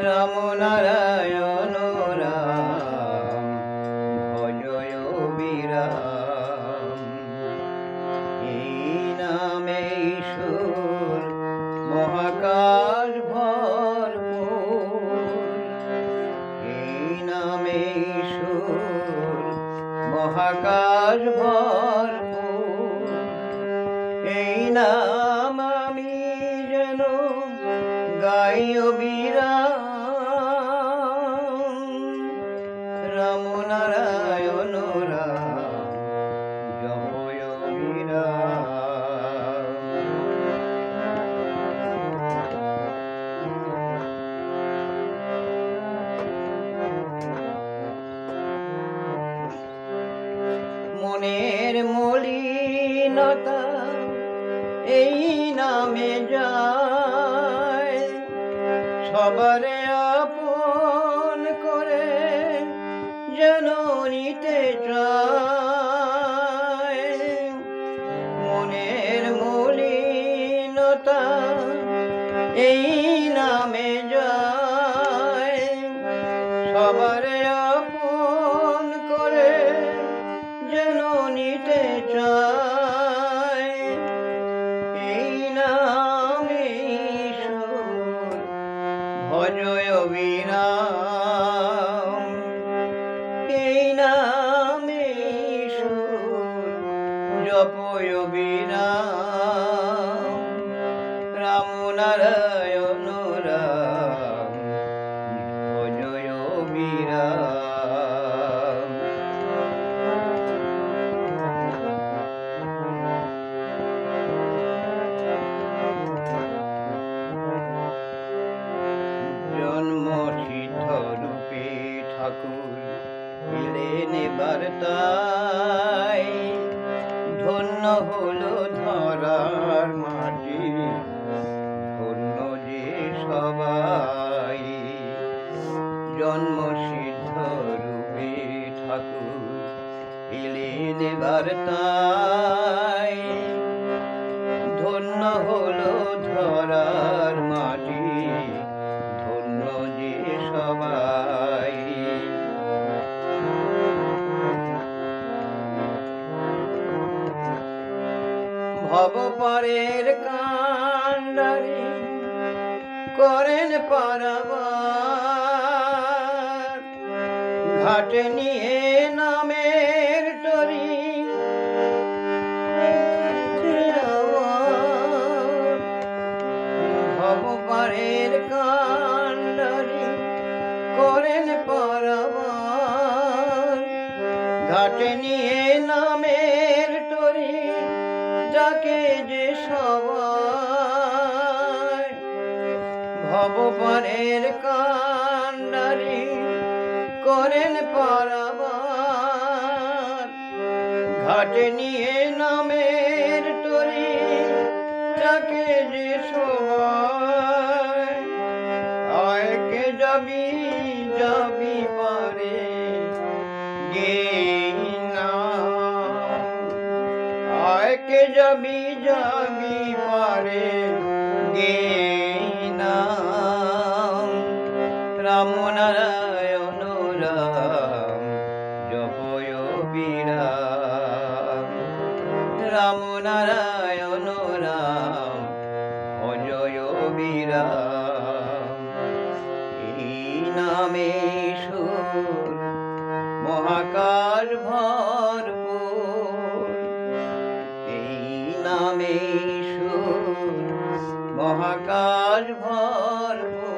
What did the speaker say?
রাম নারায়ণ রাম ভজয় বিরাম। এই নামে ঈশ্বর মহাকাশ ভরপুর, এই নামে ঈশ্বর মহাকাশ ভরপুর। এই নাম আমি যেন গাই অবিরাম। রাম নারায়ণ রাম জপয় অবিরাম। মনের মলিনতা এই নামে যায়, সবারে আপন করে যেন নিতে চায়। মনের মলিনতা এই নামে যায়, সবারে আপন করে যেন নিতে চায়। এই নামে ঈশ্বর ভজয় বিরাম। এই নামে ঈশ্বর জপয় বিরাম। রাম নারায়ণ রাম ভজয় বিরাম। জন্ম সিদ্ধ রূপে ঠাকুর এলেন বার্তায়, ধন্য হলো ধরার মাটি, ধন্য যে সবাই। জন্ম সিদ্ধ রূপে ঠাকুর এলেন বার্তায়, ধন্য হলো ধরার মাটি, ধন্য যে সবাই। ভবপারের কান্ডারি করেন পারাবার, ঘাটে নিয়ে নামের তরি ভবপারের কান্ডারি করেন পারাবার, ঘাটে নিয়ে নামের তরি যাকে যে সবাই। ভবপারের কান্ডারি করেন পারাবার, ঘাটে নিয়ে নামের তরি যাকে যে সবাই। আয়কে যাবি যাবি পারে গে আয়কে যাবি যাবি পারে গে নাম। রাম নারায়ণ রাম জপয় বিরাম। রাম নারায়ণ রাম ভজয় বিরাম। এই নামে ঈশ্বর মহাকাশ ভরপুর, এই নামে ঈশ্বর মহাকাশ ভরপুর।